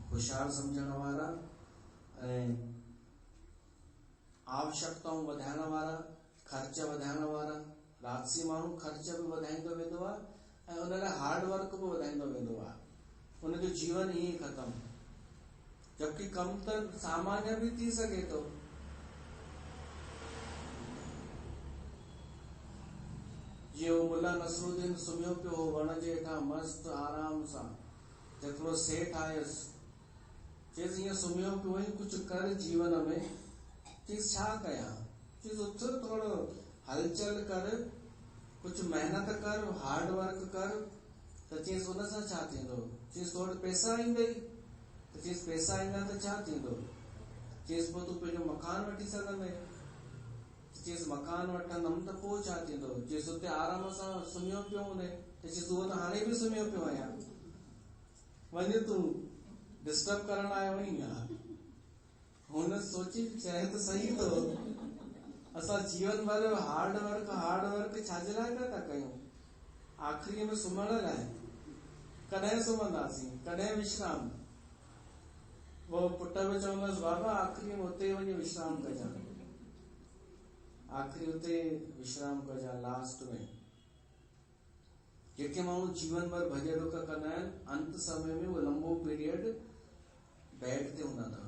Speaker 1: होशियार सम्झण वारा ऐं आवश्यकताऊं वधाइण वारा, ख़र्च वधाइण वारा। राजसी माण्हू ख़र्च बि वधाईंदो वेंदो आहे ऐं उन लाइ हार्डवर्क बि वधाईंदो वेंदो आहे, उनजो जीवन ईअं ई ख़तमु। जबकि कमु त सामान्य बि थी सघे थो। जीअं मुल्ला नसरुद्दीन सुम्हियो पियो हो वण जे हेठां मस्त आराम सां, जेतिरो सेठ आयुसि चयसि हीअं सुम्हियो पियो हुई, कुझु कर जीवन में। चयसि छा कयां? चयसि उथ, थोरो हलचल कर, कुझु मेहनत कर, हार्ड वर्क कर। त चयसि उन सां छा थींदो? चयसि थोरा पैसा ईंदई। त चयसि पैसा ईंदा त छा थींदो? चयसि पोइ तूं पंहिंजो मकान वठी सघंदे। चयसि मकान वठंदमि त पोइ छा थींदो? चयसि उते आराम सां सुम्हियो पियो हूंदे। त चयसि उहो त हाणे बि सुम्हियो पियो आहियां, वञ तूं डिस्टर्ब करण आयो आहीं। हुन सोची चए त सही थो, असां जीवन भर हार्ड वर्क छाजे लाइ पिया था कयूं? आखिरी में सुम्हण लाइ। कॾहिं सुम्हंदासीं, कॾहिं विश्राम? वो पुट बि चवंदसि बाबा आखिरी में उते वञी विश्राम कजां, आखिरी उते विश्राम कजां लास्ट में। जेके माण्हू जीवन भर भॼ डुक कंदा आहिनि, अंत समय में वो लंबो पीरियड बेड ते हूंदा अथव।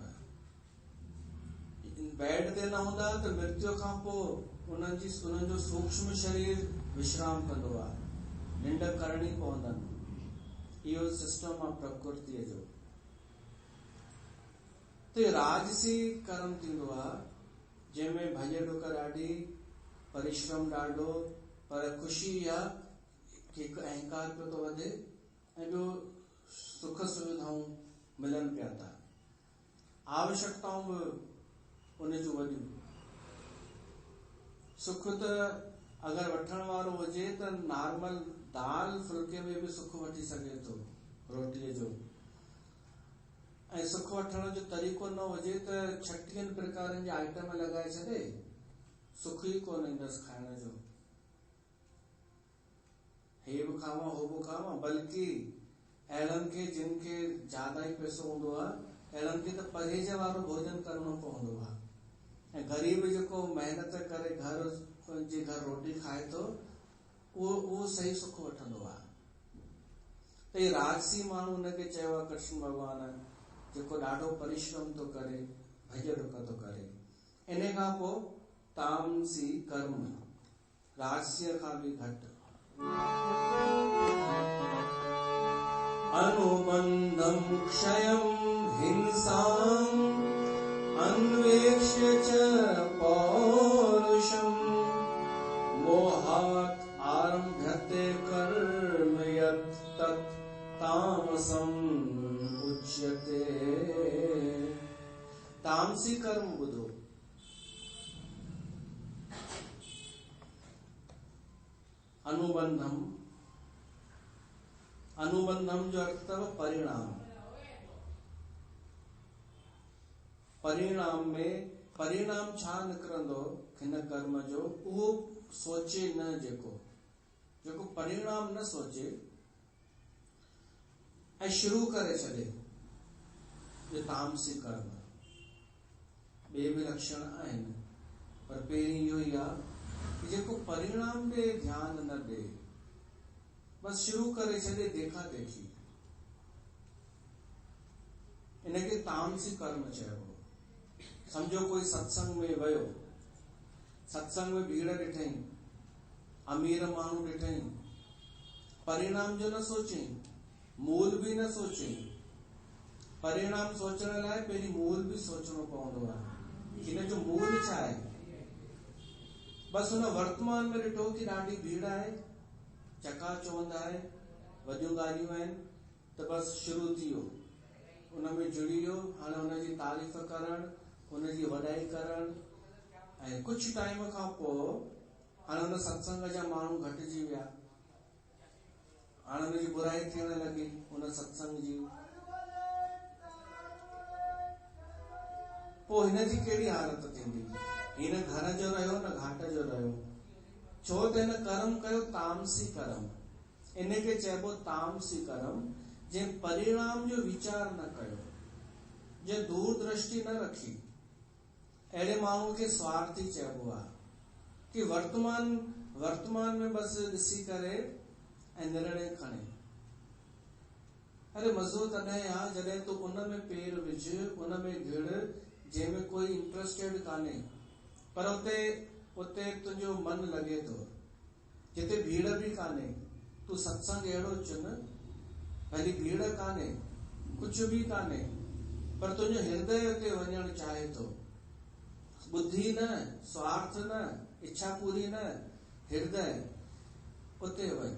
Speaker 1: बेड ते न हूंदा त मृत्यु खां पोइ उन्हनि जो सूक्ष्म शरीर विश्राम कंदो आहे, निंड करणी पवंदनि। इहो सिस्टम आहे प्रकृतिअ जो। त राजसी कर्म थींदो आहे जंहिंमें भॼ डुक ॾाढी, परिश्रम ॾाढो, पर ख़ुशी इहा कि हिकु अहंकार पियो थो वधे ऐं ॿियो सुख सुविधाऊं मिलनि पिया था, आवश्यकताऊं बि उन जूं वॾियूं। सुख त अगरि वठण वारो हुजे त नॉर्मल दाल फुल्के में बि सुख वठी सघे थो, रोटीअ जो। ऐं सुख वठण जो तरीक़ो न हुजे त 36 प्रकारनि जा आइटम लॻाए छॾे, सुख ई कोन ईंदसि खाइण जो। हे बि खावां हो बि खावां, बल्कि अहिड़नि खे जिन खे ज्यादा ई पैसो हूंदो आहे, अहिड़नि खे त परहेज वारो भोजन करणो पवंदो आहे। ऐं ग़रीब जेको महिनत करे घर रोटी खाए थो, उहो सही सुख वठंदो आहे। त हे राजसी माण्हू हुनखे चयो आहे कृष्ण भॻवान, जेको ॾाढो परिश्रम थो करे, भॼ डुक थो करे। इन खां पोइ तामसी कर्म, राजसीअ खां बि घटि। अनुबंधम क्षयम हिंसाम अन्वेक्ष्य च पौरुषम मोहात् आरभ्यते कर्म यत् तत् तामसम उच्यते। तामसी कर्म बुधो। अनुबंधम, अनुबंधम जो अर्थ था परिणाम। परिणाम में परिणाम छा निकिरंदो हिन कर्म जो, उहो सोचे न। जेको परिणाम न सोचे ऐं शुरू करे छॾे, जो तामसी कर्म। ॿिए बि लक्षण आहिनि, पर पहिरीं इहो ई आहे कि जेको परिणाम ॾे ध्यान न ॾे, बस शुरू करे छॾे देखा देखी, इनखे तामसी कर्म चइबो। समझो कोई सत्संग में वियो, सत्संग में भीड़ ॾिठई, अमीर माण्हू ॾिठई, परिणाम जो न सोचई, मूल बि न सोचई। परिणाम सोचण लाइ पहिरीं मूल बि सोचणो पवंदो आहे, हिन जो मूल छा आहे। बस हुन वर्तमान में ॾिठो कि ॾाढी भीड़ आहे, चकाचौंध आहे, वॾियूं ॻाल्हियूं आहिनि, त बस शुरू थी वियो, उनमें जुड़ी वियो। हाणे हुनजी तारीफ़ करण, हुनजी वॾाई करण, ऐं कुछ टाइम खां पोइ हाणे हुन सत्संग जा माण्हू घटिजी विया, हाणे हुनजी बुराई थियण लॻी हुन सत्संग जी। पोइ हिनजी कहिड़ी हालत थींदी? हिन घर जो रहियो न घाट जो रहियो, छो त हिन कर्म कयो तामसी कर्म। इनखे चइबो तामसी कर्म, जंहिं परिणाम जो वीचार न कयो, जंहिं दूरदृष्टि न रखी। अहिड़े माण्हू खे स्वार्थी चइबो आहे, कि वर्तमान में बस ॾिसी करे ऐं निर्णय खणे। अरे मज़ो तॾहिं आहे जॾहिं तूं उन में पेर विझ, उन में घिड़, जंहिंमें कोई इंटरेस्टेड कान्हे, पर उते तुंहिंजो मन लॻे थो, जिते भीड़ बि कान्हे। तूं सत्संग अहिड़ो चुन, भली भीड़ कान्हे, कुछ बि कान्हे, पर तुंहिंजो हृदय उते वञणु चाहे थो। बुद्धि न, स्वार्थ न, इच्छा पूरी न, हृदय उते वञ।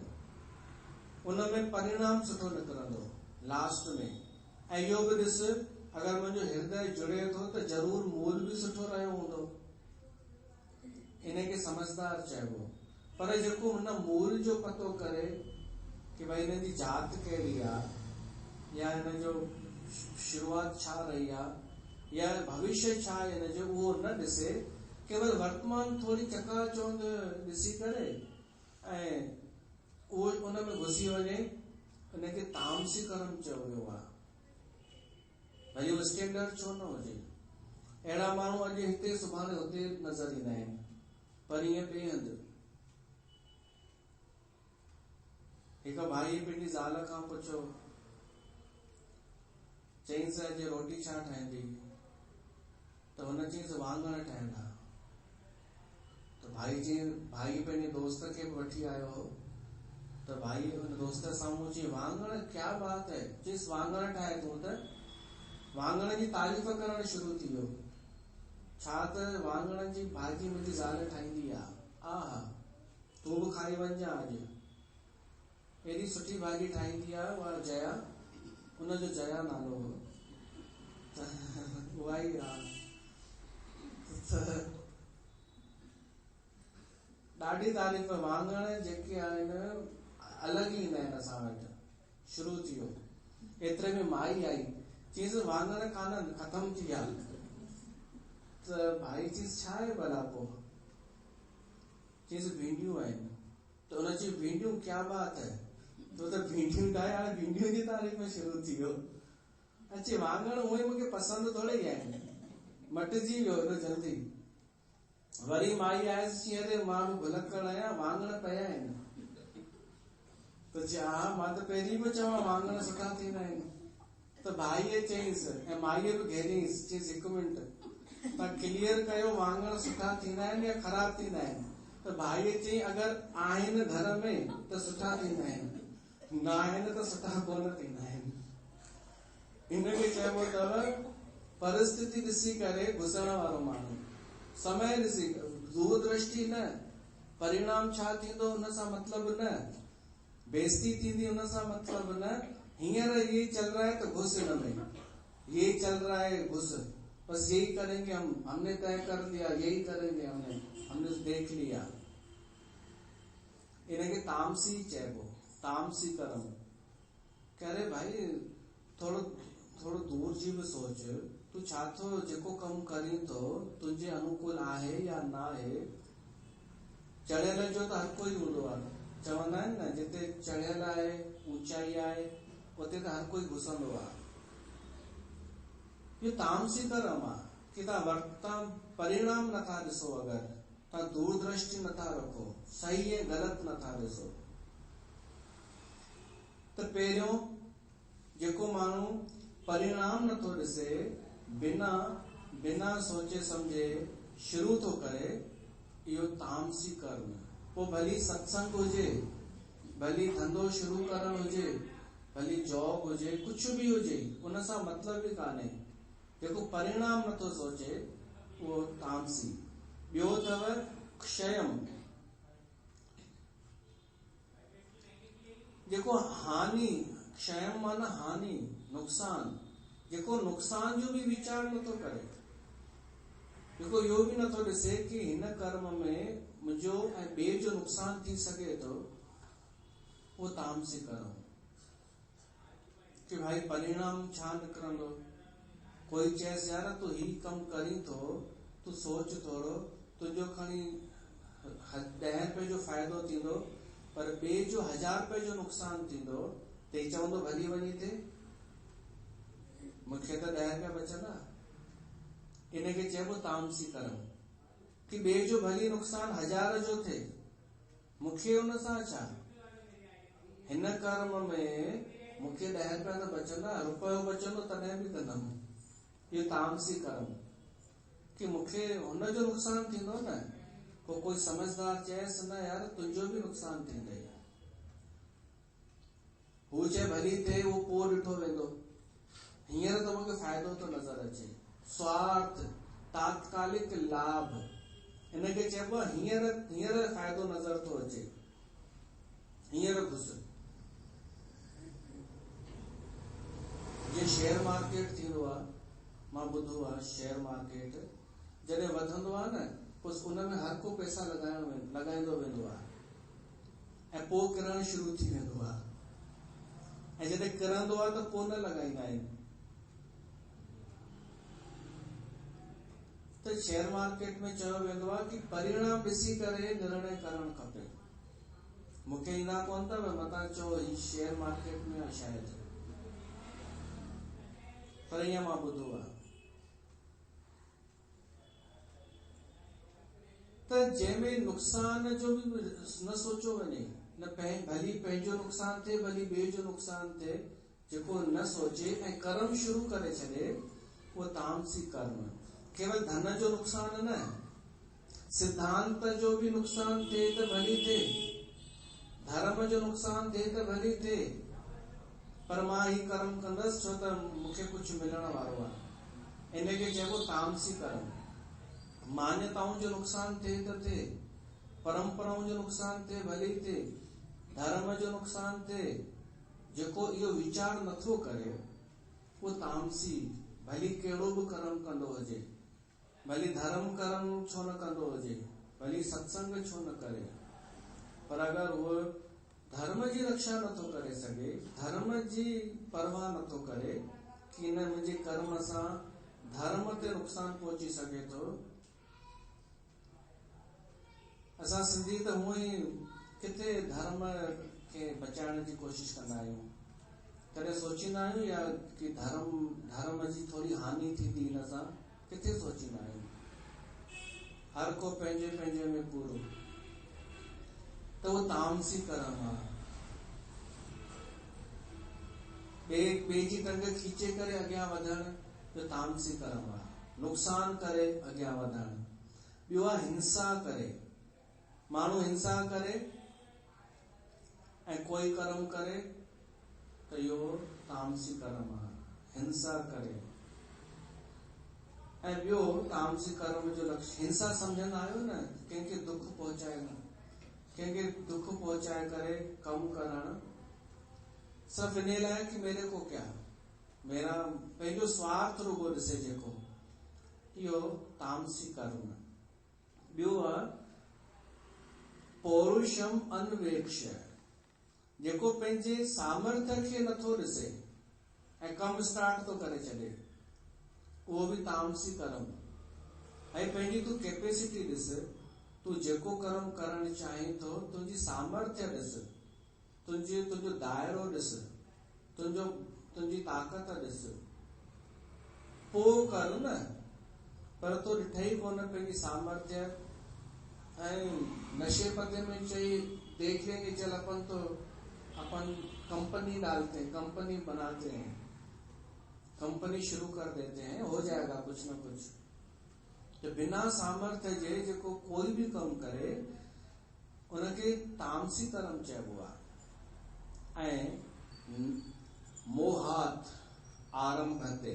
Speaker 1: उनमें परिणाम सुठो निकिरंदो लास्ट में। ऐं इहो बि ॾिस, अगरि मुंहिंजो हृदय जुड़े थो त ज़रूर मूल बि सुठो रहियो हूंदो। इनखे समझदार चइबो। पर जेको हुन मूल जो पतो करे कि भाई हिन जी जात कहिड़ी आहे, या हिन जो शुरूआत छा रही आहे, या भविष्य छा आहे हिन जो, उहो न ॾिसे केवल वर्तमान थोड़ी चकाचौंध ॾिसी करे ऐं उहो उन में घुसी वञे, उनखे तामसी कर्म चयो वियो आहे। भई उहो स्टैंडर्ड छो न हुजे। अहिड़ा माण्हू अॼु हिते सुभाणे हुते नज़र ईंदा आहिनि, पर ईअं ॿिए हंधि। हिकु भाई पंहिंजी ज़ाल खां पुछियो, चईंसि अॼु रोटी छा ठाहींदी? त हुन चईंसि वाङण ठाहींदा। त भाई पंहिंजे दोस्त खे बि वठी आयो हो। त भाई हुन दोस्त साम्हूं चई, वाङण क्या बात है? चईंसि वाङण ठाहे तूं त। वाङण जी तारीफ़ करणु शुरू थी वियो। छा त वाङण जी भाॼी मुंहिंजी ज़ाल ठाहींदी आहे, आहा तूं बि खाई वञ अॼु। एॾी सुठी भाॼी ठाहींदी आहे उहा जया, हुनजो जया नालो हो। उहा ई आहे। ॾाढी तारीफ़। वाङण जेके आहिनि अलॻि ई ईंदा आहिनि असां वटि। शुरू थी वियो। एतिरे में माई आई, चईंसि वाङण कान्हनि, ख़तम थी विया। त भाई चईंसि छा आहे भला पोइ? चईंसि भिंडियूं आहिनि। त हुन चई भिंडियूं क्या बात है? तो त भिंडियूं ठाहे, हाणे भिंडियूं जी तारीफ़ शुरू थी वियो। अचे वाङण उहे मूंखे पसंदि थोरे ई आहिनि, मटिजी वियो एॾो जल्दी। वरी माई आयसि, चई अरे मां बि भुलक्कड़ आहियां, वाङण पिया आहिनि। त चई हा मां त पहिरीं बि चवां वाङण सुठा थींदा आहिनि। त भाईअ चईंसि ऐं माईअ बि घेरियईंसि, चईंसि हिकु मिंट, तव्हां क्लियर कयो वाङण सुठा थींदा आहिनि या ख़राब थींदा आहिनि? त भाईअ चई अगरि आहिनि घर में त सुठा थींदा आहिनि, न आहिनि त सुठा कोन थींदा आहिनि। इनखे चइबो अथव परिस्थिति ॾिसी करे घुसण वारो माण्हू, समय ॾिसी, दूरदृष्टि न, परिणाम छा थींदो हुन सां मतिलबु न, बेइज्जती थींदी हुन सां मतिलबु न। हींअर ये चल रहा है तो घुस इनमें, ये चल रहा है घुस, बस यही करेंगे हमने तय कर लिया, यही करेंगे हमने देख लिया। इनके तामसी चइबो, तामसी कर्म। कह रहे भाई थोड़ो दूर जी बि सोच, तू छा थो जेको कमु करीं थो तुंहिंजे अनुकूल आहे या न आहे। चढ़ियल जो त हर कोई हूंदो आहे, चवंदा आहिनि न जिते चढ़ियल आहे, ऊंचाई आहे, उते त हर कोई घुसंदो आहे। इहो तामसी कर्म आहे कि तव्हां परिणाम नथा ॾिसो, अगरि तव्हां दूरदृष्टि नथा रखो, सही ऐं ग़लति नथा ॾिसो। त पहिरियों जेको माण्हू परिणाम नथो ॾिसे, बिना सोचे समझे शुरू थो करे, इहो तामसी कर्म। पोइ भली सत्संग हुजे, भली धंधो शुरू करणु हुजे, भली जॉब हुजे, कुझु बि हुजे, उन सां मतिलबु ई कान्हे। जेको परिणाम नथो सोचे उहो तामसी। ॿियो अथव क्षयम, जेको हानि, क्षयम माना हानि, नुक़सान, जेको नुक़सान जो बि वीचार नथो करे, जेको इहो बि नथो ॾिसे कि हिन कर्म में मुंहिंजो ऐं ॿिए जो नुक़सान थी सघे थो, उहो तामसी कर्म। कि भाई परिणाम छा निकिरंदो। कोई चएसि यार तूं ही कमु करीं थो, तूं सोच थोरो, तुंहिंजो खणी 10 रुपए जो फ़ाइदो थींदो, पर ॿिए जो 1000 रुपए जो नुक़सान थींदो, त चवंदो भली वञी थिए, मूंखे त 10 रुपया बचंदा। इनखे चइबो तामसी कर्म। कि ॿिए जो भली नुक़सान 1000 जो थिए, मूंखे उन सां छा। हिन कर्म में मूंखे 10 रुपया त बचंदा, रुपयो बचंदो तॾहिं बि कंदमि। इहो तामसी कर्म। कि मूंखे हुनजो नुक़सान थींदो न, पोइ कोई समझदार चएसि न यार तुंहिंजो बि नुक़सान थींदई, हू चए भली थिए, उहो पोइ ॾिठो वेंदो। हींअर त मूंखे फ़ाइदो थो नज़र अचे, स्वार्थ, तात्कालिक लाभ, हिनखे चइबो आहे हींअर फ़ाइदो नज़र थो अचे, हींअर घुस। जीअं शेयर मार्केट थींदो आहे, मां ॿुधो आहे शेयर मार्केट जॾहिं वधंदो आहे न, पोइ उन में हर को पैसा लॻाईंदो वेंदो आहे ऐं पोइ किरणु शुरू थी वेंदो आहे, ऐं जॾहिं किरंदो आहे त पोइ न लॻाईंदा आहिनि। त शेयर मार्केट में चयो वेंदो आहे कि परिणाम ॾिसी करे निर्णय करणु खपे। मूंखे ईंदा कोन अथव, मतां चओ ही शेयर मार्केट में आहे शायदि, पर ईअं मां ॿुधो आहे। त जंहिंमें नुक़सान जो बि न सोचो वञे, न भली पंहिंजो नुक़सान थिए भली ॿिए जो नुक़सान थिए, जेको न सोचे ऐं कर्म शुरू करे छॾे, उहो तामसी कर्म। केवल धन जो नुक़सान न, सिद्धांत जो भी नुक़सान थिए त भली थिए, धर्म जो नुक़सान थिए त भली थिए, पर मां ही कर्म कंदसि छो त मूंखे कुझु मिलण वारो आहे। इनखे चइबो तामसी कर्म। मान्यताउनि जो नुक़सान थिए त थिए, परंपराउनि जो नुक़सान थिए भली थिए, धर्म जो नुक़सान थिए, जेको इहो वीचार नथो करे उहो तामसी, भली कहिड़ो बि कर्म कंदो हुजे, भली धर्म कर्म छो न कंदो हुजे, भली सत्संग छो न करे, पर अगर उहो धर्म जी रक्षा नथो करे सघे, धर्म जी परवाह नथो करे कि इन मुंहिंजे कर्म सां धर्म ते नुक़सान पहुची सघे थो। असां सिंधी त हूअं ई किथे धर्म खे बचाइण जी कोशिश कंदा आहियूं, कॾहिं सोचींदा आहियूं या कि धर्म जी थोरी हानि थींदी हिन सां, किथे सोचींदा आहियूं। हर को पंहिंजे पंहिंजे में पूरो, त उहो तामसी कर्म आहे। ॿिए जी टंग खींचे करे अॻियां वधण जो तामसी कर्म आहे। नुक़सान करे अॻियां वधण। ॿियो आहे हिंसा करे। माण्हू हिंसा करे ऐं कोई कर्म करे त इहो तामसी कर्म आहे, हिंसा करे। ऐं ॿियो तामसी कर्म जो लक्ष्य, हिंसा सम्झंदा आहियो न, कंहिंखे दुख पहुचाइण, कंहिंखे दुख पहुचाए करे कम करण, सिर्फ इन लाइ कि मेरे को क्या, मेरा पंहिंजो स्वार्थ रुगो ॾिसे जेको, इहो तामसी कर्म। ॿियो आहे पौरुषम अन्वेक्ष्य, जेको पंहिंजे सामर्थ्य खे नथो ॾिसे ऐं कम स्टार्ट थो करे छॾे, उहो बि तामसी कर्म। ऐं पंहिंजी तूं कैपेसिटी ॾिस, तूं जेको कर्म करण चाहीं थो, तुंहिंजी सामर्थ्य ॾिस, तुंहिंजो दायरो ॾिस, तुंहिंजी ताक़त ॾिस, पोइ कर न। पर तो ॾिठे ई कोन पंहिंजी सामर्थ्य, ऐं नशे पते में चई देख लेंगे चल अपन कंपनी डालते हैं, कंपनी बनाते हैं, कंपनी शुरू कर देते हैं, हो जाएगा कुछ न कुछ। तो बिना सामर्थ्य जे जेको कोई भी कम करे उनखे तामसी कर्म चइबो आहे। ऐं मोहात आरंभते,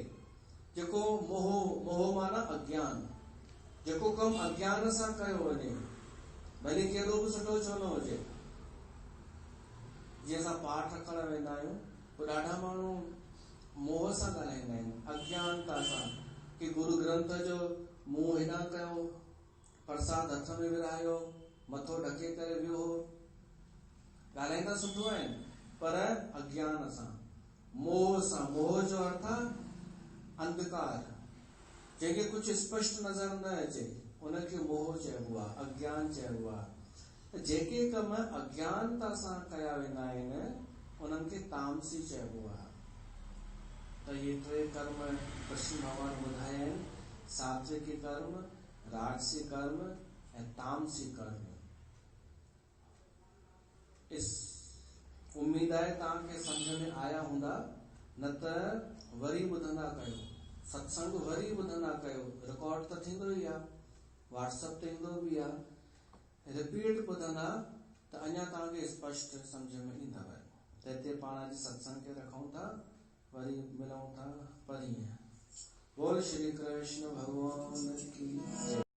Speaker 1: जेको मोह माना अज्ञान, जेको कम अज्ञान सां कयो वञे, भले केॾो बि सुठो छो न हुजे। जीअं असां पाठ रखण वेंदा आहियूं, पोइ ॾाढा माण्हू मोह सां ॻाल्हाईंदा आहिनि, अज्ञानता सां, कि गुरु ग्रंथ जो मुंहुं हेॾां कयो, प्रसाद हथ में विरायो, मथो ढके करे वियो, ॻाल्हाईंदा सुठो आहिनि, पर अज्ञान सां, मोह सां। मोह जो अर्थ आहे अंधकार, जंहिंखे कुझु स्पष्ट नज़र न अचे उनखे मोह चइबो आहे, अज्ञान चइबो आहे। जेके कम अज्ञानता सां कया वेंदा आहिनि उन्हनि खे तामसी चइबो आहे। त इहे टे कर्म कृष्ण भॻवान ॿुधाया आहिनि, सात्विकी कर्म, राजसी कर्म ऐं तामसी कर्म। इस उम्मीद आहे तव्हांखे सम्झ में आया हूंदा, न त वरी ॿुधंदा कयो, सत्संग वरी ॿुधंदा कयो, रिकॉर्ड त थींदो ई आहे, व्हाट्सएप ते ईंदो बि आहे, रिपीट ॿुधंदा त अञा तव्हांखे स्पष्ट सम्झ में ईंदव। त हिते पाण अॼु सत्संग खे रखूं था, वरी मिलूं था परीहं। बोल श्री कृष्ण भगवान की जय।